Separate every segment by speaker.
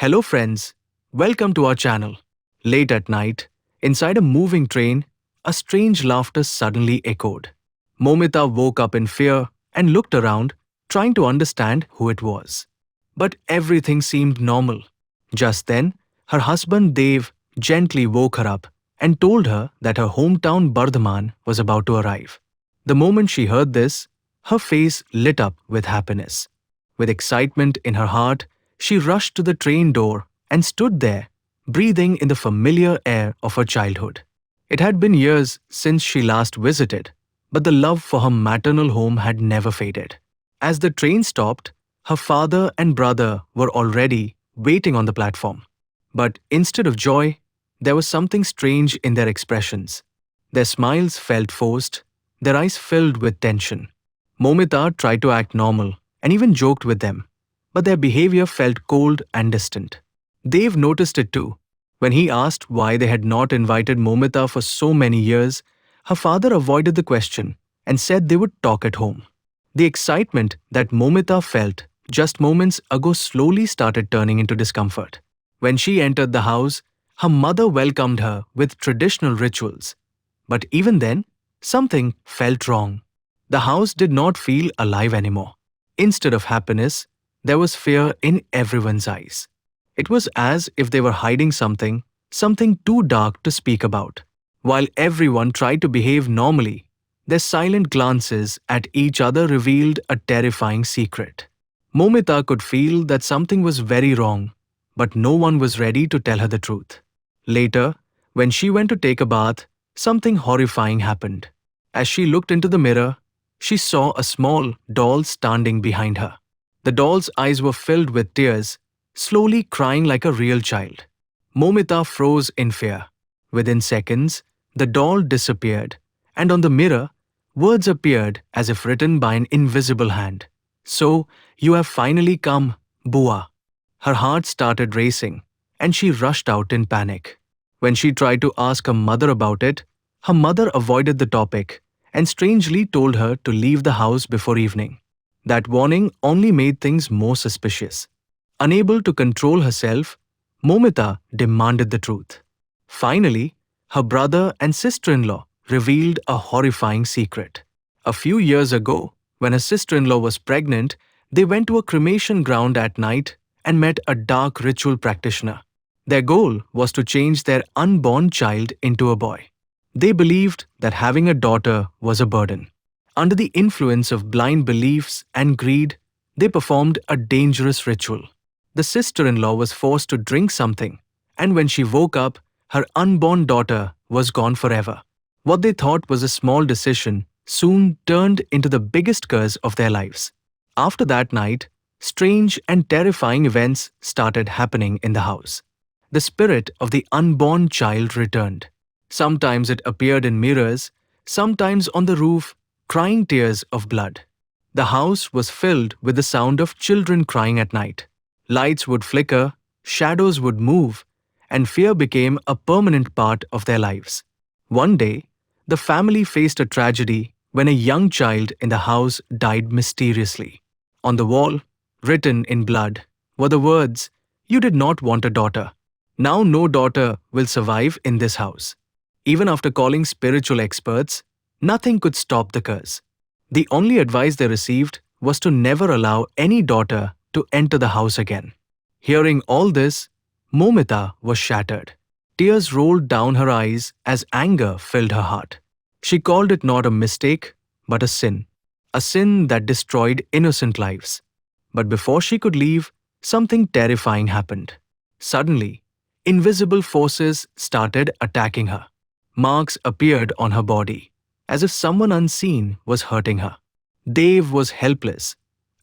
Speaker 1: Hello friends, welcome to our channel. Late at night, inside a moving train, a strange laughter suddenly echoed. Momita woke up in fear and looked around, trying to understand who it was. But everything seemed normal. Just then, her husband Dev gently woke her up and told her that her hometown Bardhaman was about to arrive. The moment she heard this, her face lit up with happiness. With excitement in her heart, she rushed to the train door and stood there, breathing in the familiar air of her childhood. It had been years since she last visited, but the love for her maternal home had never faded. As the train stopped, her father and brother were already waiting on the platform. But instead of joy, there was something strange in their expressions. Their smiles felt forced, their eyes filled with tension. Momita tried to act normal and even joked with them, but their behavior felt cold and distant. Dev noticed it too. When he asked why they had not invited Momita for so many years, her father avoided the question and said they would talk at home. The excitement that Momita felt just moments ago slowly started turning into discomfort. When she entered the house, her mother welcomed her with traditional rituals. But even then, something felt wrong. The house did not feel alive anymore. Instead of happiness, there was fear in everyone's eyes. It was as if they were hiding something too dark to speak about. While everyone tried to behave normally, their silent glances at each other revealed a terrifying secret. Momita could feel that something was very wrong, but no one was ready to tell her the truth. Later, when she went to take a bath, something horrifying happened. As she looked into the mirror, she saw a small doll standing behind her. The doll's eyes were filled with tears, slowly crying like a real child. Momita froze in fear. Within seconds, the doll disappeared, and on the mirror, words appeared as if written by an invisible hand. "So, you have finally come, Bua." Her heart started racing, and she rushed out in panic. When she tried to ask her mother about it, her mother avoided the topic and strangely told her to leave the house before evening. That warning only made things more suspicious. Unable to control herself, Momita demanded the truth. Finally, her brother and sister-in-law revealed a horrifying secret. A few years ago, when her sister-in-law was pregnant, they went to a cremation ground at night and met a dark ritual practitioner. Their goal was to change their unborn child into a boy. They believed that having a daughter was a burden. Under the influence of blind beliefs and greed, they performed a dangerous ritual. The sister-in-law was forced to drink something, and when she woke up, her unborn daughter was gone forever. What they thought was a small decision soon turned into the biggest curse of their lives. After that night, strange and terrifying events started happening in the house. The spirit of the unborn child returned. Sometimes it appeared in mirrors, sometimes on the roof, crying tears of blood. The house was filled with the sound of children crying at night. Lights would flicker, shadows would move, and fear became a permanent part of their lives. One day, the family faced a tragedy when a young child in the house died mysteriously. On the wall, written in blood, were the words, "You did not want a daughter. Now no daughter will survive in this house." Even after calling spiritual experts, nothing could stop the curse. The only advice they received was to never allow any daughter to enter the house again. Hearing all this, Momita was shattered. Tears rolled down her eyes as anger filled her heart. She called it not a mistake, but a sin that destroyed innocent lives. But before she could leave, something terrifying happened. Suddenly, invisible forces started attacking her. Marks appeared on her body, as if someone unseen was hurting her. Dev was helpless,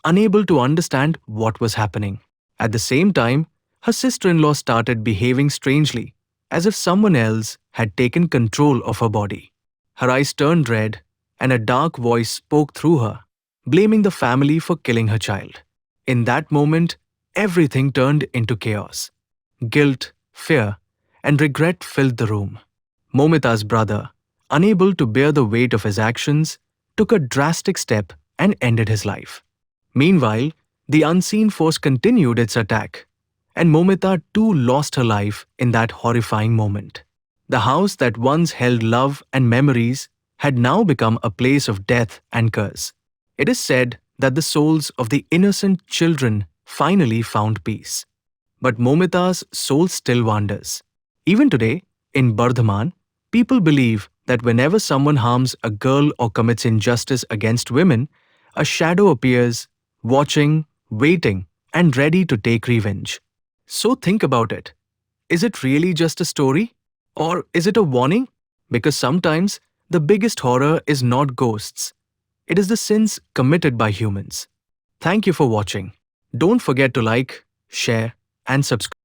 Speaker 1: unable to understand what was happening. At the same time, her sister-in-law started behaving strangely, as if someone else had taken control of her body. Her eyes turned red, and a dark voice spoke through her, blaming the family for killing her child. In that moment, everything turned into chaos. Guilt, fear, and regret filled the room. Momita's brother, unable to bear the weight of his actions, took a drastic step and ended his life. Meanwhile, the unseen force continued its attack. and Momita too lost her life in that horrifying moment. The house that once held love and memories had now become a place of death and curse. It is said that the souls of the innocent children finally found peace. But Momita's soul still wanders. Even today, in Bardhaman, people believe that whenever someone harms a girl or commits injustice against women, a shadow appears, watching, waiting, and ready to take revenge. So think about it. Is it really just a story? Or is it a warning? Because sometimes the biggest horror is not ghosts, it is the sins committed by humans. Thank you for watching. Don't forget to like, share, and subscribe.